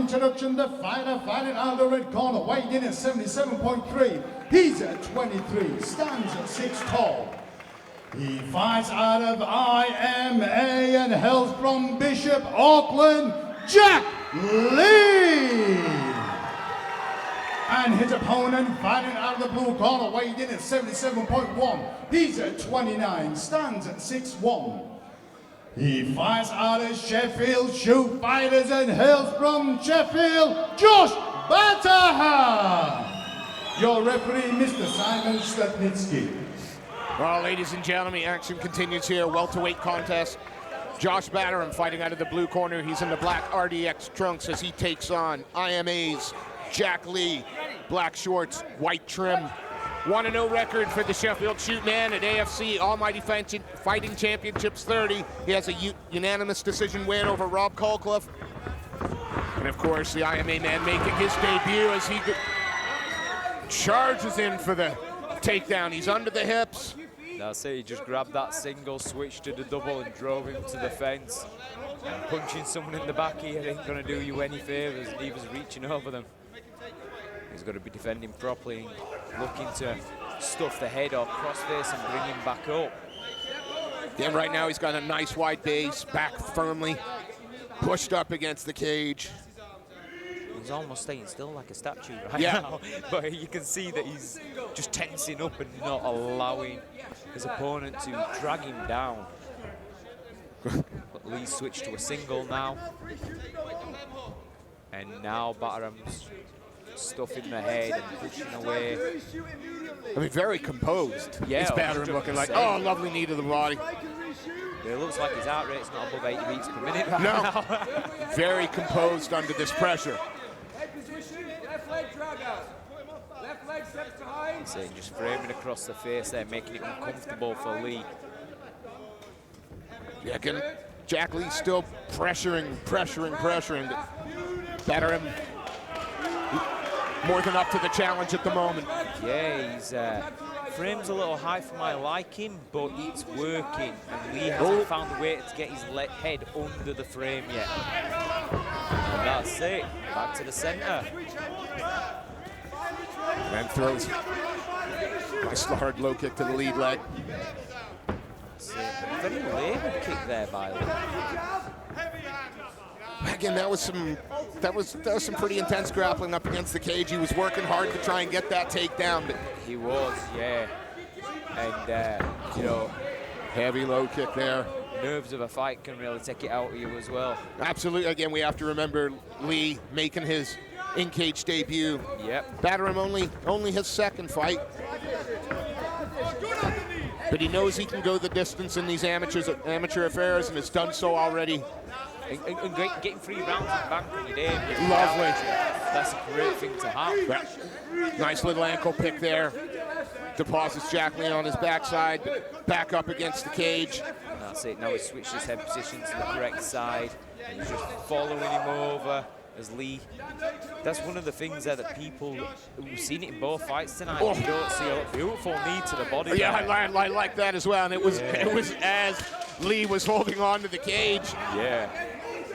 introduction, the fighter fighting out of the red corner, weighing in at 77.3. He's at 23, stands at 6 tall. He fights out of IMA and hails from Bishop Auckland, Jack Lee. And his opponent fighting out of the blue corner, weighing in at 77.1. He's at 29, stands at 6'1". He fights out of Sheffield Shoot Fighters and hails from Sheffield, Josh Batterham. Your referee, Mr. Simon Stepnitsky. Well, ladies and gentlemen, action continues here. Welterweight contest. Josh Batterham fighting out of the blue corner. He's in the black RDX trunks as he takes on IMA's Jack Lee. Black shorts, white trim. 1-0 record for the Sheffield Shoot Man at AFC Almighty Fighting Championships 30. He has a unanimous decision win over Rob Colcliffe. And of course, the IMA man making his debut as he charges in for the takedown. He's under the hips. That's it, he just grabbed that single, switched to the double and drove him to the fence. And punching someone in the back here ain't gonna do you any favors, and he was reaching over them. He's got to be defending properly, looking to stuff the head or crossface and bring him back up. Yeah, right now he's got a nice wide base, back firmly, pushed up against the cage. He's almost staying still like a statue right now, but you can see that he's just tensing up and not allowing his opponent to drag him down. But Lee switched to a single now. And now Batterham's stuffing the head and pushing away. I mean, very composed. Yeah, it's Batterham looking like, oh, lovely knee to the body. It looks like his heart rate's not above 80 beats per minute right now. Very composed under this pressure. Head position, left leg drag out. Left leg steps behind. So just framing across the face there, making it uncomfortable for Lee. Yeah, again, Jack Lee still pressuring. Batterham more than up to the challenge at the moment. Yeah, he's frame's a little high for my liking, but it's working. And Lee hasn't found a way to get his head under the frame yet. And that's it. Back to the center. And then throws a nice hard low kick to the lead leg. That's it. Very laboured kick there by Lee. Again, that was some pretty intense grappling up against the cage. He was working hard to try and get that takedown, but he was, yeah. And you know, heavy low kick there. Nerves of a fight can really take it out of you as well. Absolutely. Again, we have to remember Lee making his in-cage debut. Yep. Batterham only his second fight. But he knows he can go the distance in these amateur affairs and has done so already. And getting 3 rounds in the bank when you're there. Lovely. That's a great thing to have. Yeah. Nice little ankle pick there. Deposits Jack Lee on his backside, back up against the cage. And that's it. Now he's switched his head position to the correct side. And he's just following him over as Lee. That's one of the things there that people, we've seen it in both fights tonight. You don't see a beautiful knee to the body. Yeah, I like that as well. And it was as Lee was holding on to the cage. Yeah.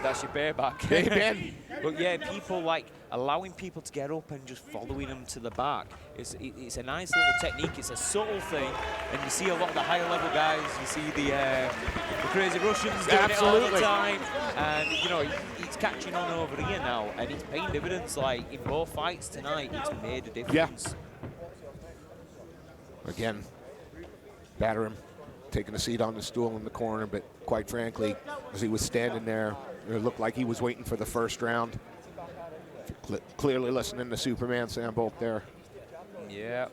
That's your bareback. Amen. But yeah, people like allowing people to get up and just following them to the back. It's a nice little technique. It's a subtle thing, and you see a lot of the higher level guys. You see the crazy Russians doing it all the time, and you know he's catching on over here now, and it's paying dividends. Like in both fights tonight, it's made a difference. Yeah. Again, Batterham taking a seat on the stool in the corner, but quite frankly, as he was standing there, it looked like he was waiting for the first round. Clearly listening to Superman Sam Bolt there. Yeah.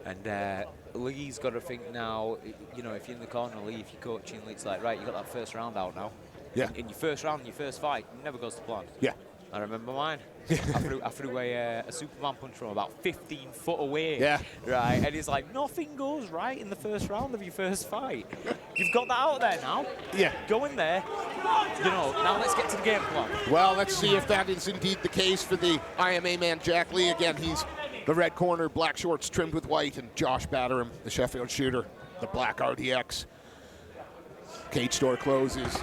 And Lee's got to think now, you know, if you're in the corner, Lee, if you're coaching, it's like, right, you got that first round out now. Yeah. In your first round, your first fight, it never goes to plan. Yeah. I remember mine. I threw a Superman punch from about 15 foot away. Yeah. Right, and it's like, nothing goes right in the first round of your first fight. You've got that out there now. Yeah. Go in there. You know, now let's get to the game plan. Well, let's see if that is indeed the case for the IMA man, Jack Lee. Again, he's the red corner, black shorts trimmed with white, and Josh Batterham, the Sheffield shooter, the black RDX. Cage door closes.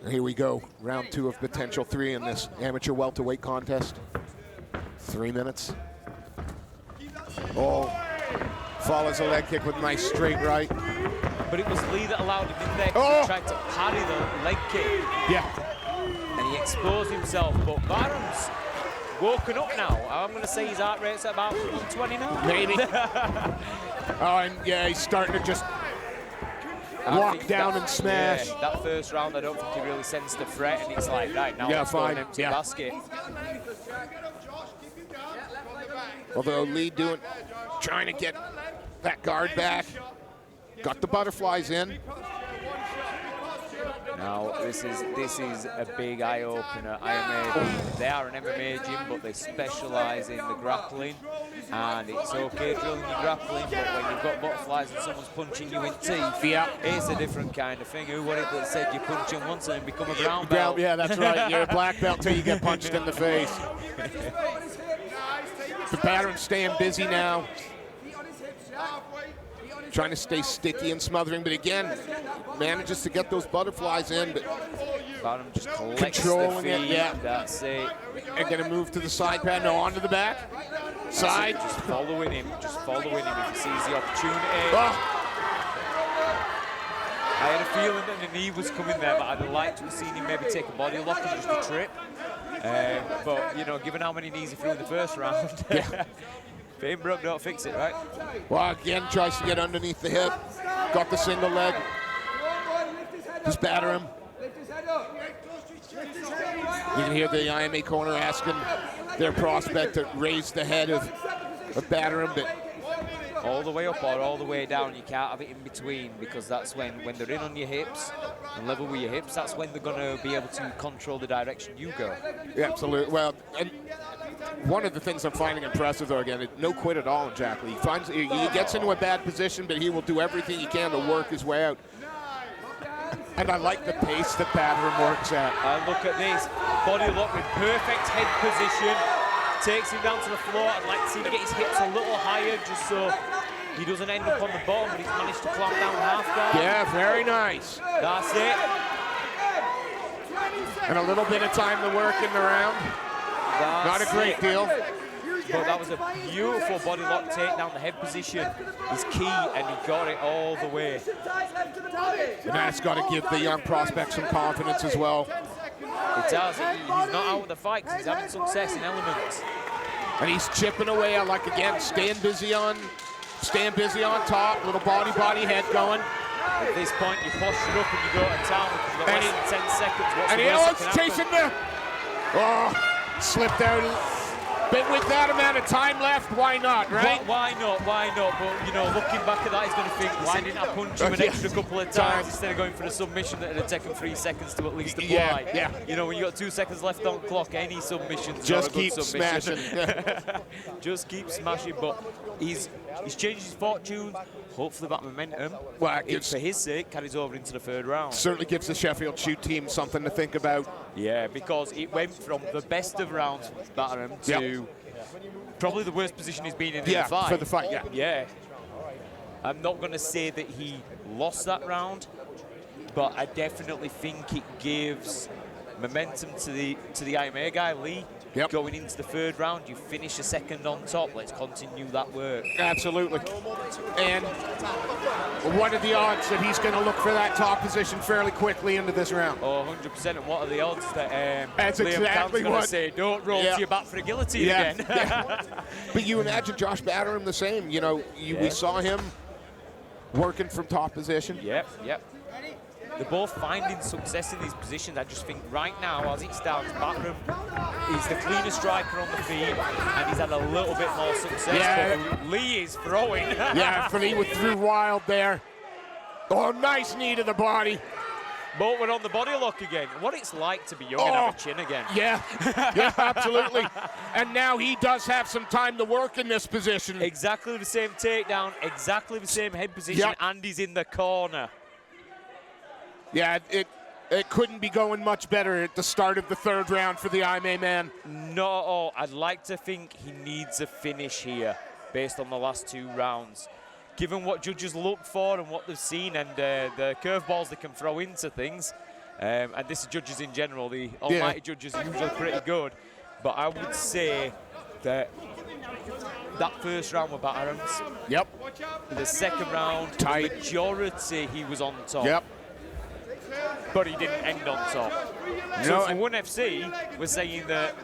Here we go, round 2 of potential 3 in this amateur welterweight contest. 3 minutes. Oh, follows a leg kick with a nice straight right. But it was Lee that allowed him in there 'cause Oh! he tried to parry the leg kick. Yeah. And he exposed himself, but Batterham's woken up now. I'm going to say his heart rate's at about 120 now. Maybe. Oh, and yeah, he's starting to just walk down and smash. Yeah, that first round, I don't think he really sensed the threat, and it's like, right, now Yeah, let's go fine. and empty Yeah. basket. Although Lee trying to get that guard back. Got the butterflies in. Now, this is a big eye-opener. They are an MMA gym, but they specialise in the grappling. And it's okay drilling your grappling, but when you've got butterflies and someone's punching you in teeth, it's a different kind of thing. Who would it that said you punch them once and then become a brown belt? Yeah, that's right. You're a black belt till you get punched in the face. The Batterham staying busy now. Trying to stay sticky and smothering, but again, manages to get those butterflies in, but Batterham just collects controlling the it, feed. yeah. That's it. And gonna move to the side pad, no, onto the back. Side. Just following him if he sees the opportunity. Oh. I had a feeling that the knee was coming there, but I'd have liked to have seen him maybe take a body lock and just a trip. But, you know, given how many knees he threw in the first round, being broke don't fix it, right? Well, again, tries to get underneath the hip. Got the single leg. Just batter him. You can hear the IMA corner asking their prospect to raise the head of Batterham, but all the way up or all the way down, you can't have it in between, because that's when they're in on your hips and level with your hips, that's when they're going to be able to control the direction you go. Yeah, absolutely. Well, and one of the things I'm finding impressive, though, again, no quit at all in Jack Lee. He gets into a bad position, but he will do everything he can to work his way out. And I like the pace that Batterham works at. Look at this. Body lock with perfect head position. Takes him down to the floor. I'd like to see him get his hips a little higher just so he doesn't end up on the bottom, but he's managed to clamp down half guard. Yeah, very nice. That's it. And a little bit of time to work in the round. Not a great deal. But that was a beautiful body lock takedown. The head position is key, and he got it all the way. And that's got to give the young prospect some confidence as well. It does. He's not out of the fight because he's having success in elements. And he's chipping away. I like, again, staying busy on top. Little body, head going. At this point, you posture up and you go to town because you've got less than 10 seconds. What's and the he worst was that can chasing the... Oh, slipped out. But with that amount of time left, why not, right? Why not? But, you know, looking back at that, he's going to think, why didn't I punch him an extra couple of times instead of going for the submission that would have taken 3 seconds to at least apply? Yeah. You know, when you've got 2 seconds left on clock, any submission's just not a good keep submission. smashing. Just keep smashing, but he's changed his fortunes. Hopefully that momentum, well, for his sake, carries over into the 3rd round. Certainly gives the Sheffield shoot team something to think about. Yeah, because it went from the best of rounds for Batterham to probably the worst position he's been in the fight. For the fight, Yeah. I'm not going to say that he lost that round, but I definitely think it gives momentum to the IMA guy, Lee. Going into the 3rd round, you finish a 2nd on top. Let's continue that work. Absolutely. And what are the odds that he's going to look for that top position fairly quickly into this round? Oh, 100%. And what are the odds that That's Liam exactly Camp's going to say, don't roll to your back for a guillotine again? But you imagine Josh Batterham the same. You know, we saw him working from top position. Yep. They're both finding success in these positions. I just think right now, as it stands, Batterham is the cleanest striker on the feet, and he's had a little bit more success. Yeah. But Lee is throwing. Lee threw wild there. Oh, nice knee to the body. But we're on the body lock again. What it's like to be young and have a chin again. Yeah, absolutely. And now he does have some time to work in this position. Exactly the same takedown, exactly the same head position, and he's in the corner. Yeah, it couldn't be going much better at the start of the 3rd round for the IMA man. Not at all. I'd like to think he needs a finish here based on the last 2 rounds. Given what judges look for and what they've seen and the curveballs they can throw into things, And this is judges in general. The almighty judges are usually pretty good. But I would say that first round with Batterham's. Yep. The second round, tight. Majority he was on top. Yep. But he didn't end on top. So for 1FC, we're saying that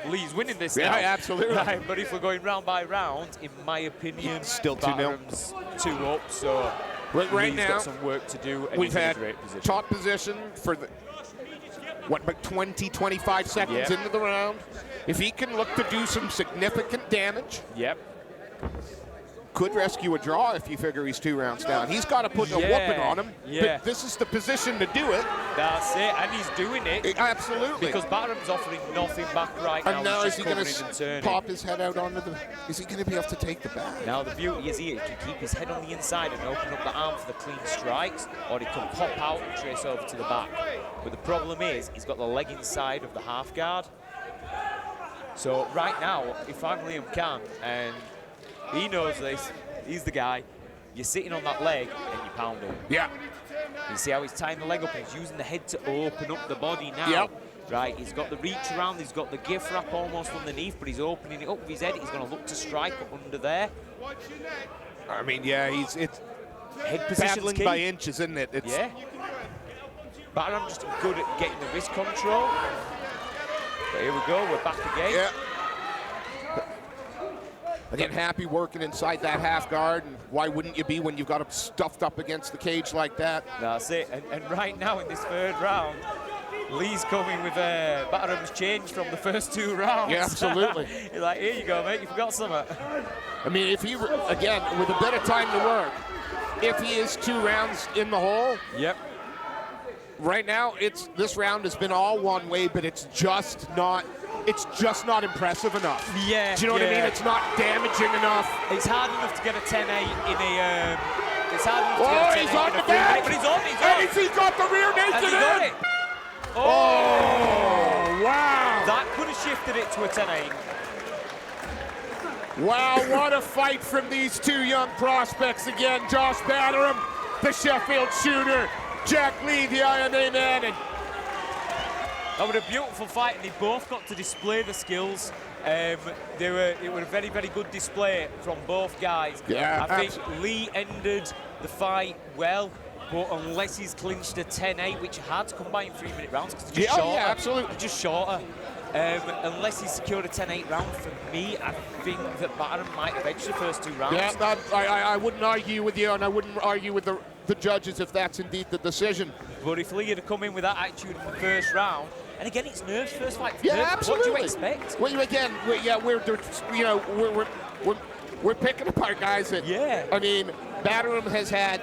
Lee's winning this now. Yeah, absolutely. Right, but if we're going round by round, in my opinion, still 2-0. Batterham's 2 up. So right Lee's now, got some work to do. And we've he's in had a great position. top position for the about 20, 25 seconds into the round. If he can look to do some significant damage, could rescue a draw if you figure he's 2 rounds down. He's got to put a whooping on him. But this is the position to do it. That's it, and he's doing it. Absolutely. Because Batterham's offering nothing back right now. And now is He's he just going covering to and turning. pop his head out onto the... Is he going to be able to take the back? Now the beauty is he can keep his head on the inside and open up the arm for the clean strikes, or he can pop out and trace over to the back. But the problem is he's got the leg inside of the half guard. So right now, if I'm Liam Khan, and he knows this, he's the guy, you're sitting on that leg and you're pounding. Yeah. You see how he's tying the leg up and he's using the head to open up the body now. Yep. Right, he's got the reach around, he's got the gift wrap almost underneath, but he's opening it up with his head. He's going to look to strike under there. I mean, yeah, it's head position's battling key. by inches, isn't it? It's, Batterham just good at getting the wrist control. But here we go, we're back again. Yeah. Again, Happy working inside that half guard, and why wouldn't you be when you've got him stuffed up against the cage like that? That's it, and right now in this third round, Lee's coming with Batterham's change from the first 2 rounds. Yeah, absolutely. He's like, here you go, mate, you forgot something. I mean, if he, again, with a bit of time to work, if he is 2 rounds in the hole, right now, this round has been all one way, but it's just not impressive enough. Yeah. Do you know what I mean? It's not damaging enough. It's hard enough to get a 10-8 in a. It's hard enough Oh, to get a 10-8 he's on in the a back. But he's on. And he's got the rear naked Has he got in. it? Oh, wow. That could have shifted it to a 10-8. Wow, what a fight from these 2 young prospects again. Josh Batterham, the Sheffield shooter. Jack Lee, the IMA man. And that was a beautiful fight, and they both got to display the skills. It was a very, very good display from both guys. Yeah, I think Lee ended the fight well, but unless he's clinched a 10-8, which had to come by in 3-minute rounds, because they're just shorter. Yeah, absolutely. They're just shorter. Unless he secured a 10-8 round, for me, I think that Batterham might have edged the first 2 rounds. Yeah, I wouldn't argue with you, and I wouldn't argue with the judges if that's indeed the decision. But if Lee had come in with that attitude in the first round, and again, it's nerves first fight. Yeah, nerves. absolutely. What do you expect? Well, again, we're picking apart guys that. Yeah. I mean, Batterham has had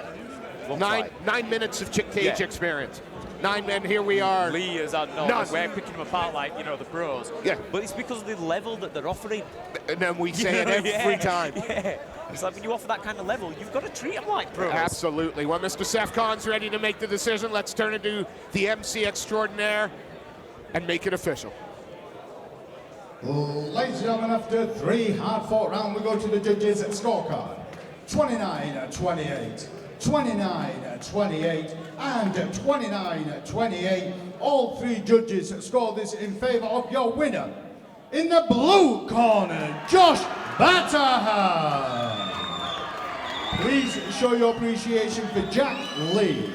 9 minutes of cage experience. 9 men. Here we are. Lee has had none. We're picking them apart like the pros. Yeah. But it's because of the level that they're offering. And then we say it every time. Yeah. It's like when you offer that kind of level, you've got to treat them like pros. Absolutely. Well, Mr. Seth Khan's ready to make the decision. Let's turn it to the MC extraordinaire and make it official. Ladies and gentlemen, after 3 hard-fought rounds, we go to the judges' scorecard. 29-28, 29-28, and 29-28. All 3 judges scored this in favor of your winner. In the blue corner, Josh Batterham. Please show your appreciation for Jack Lee.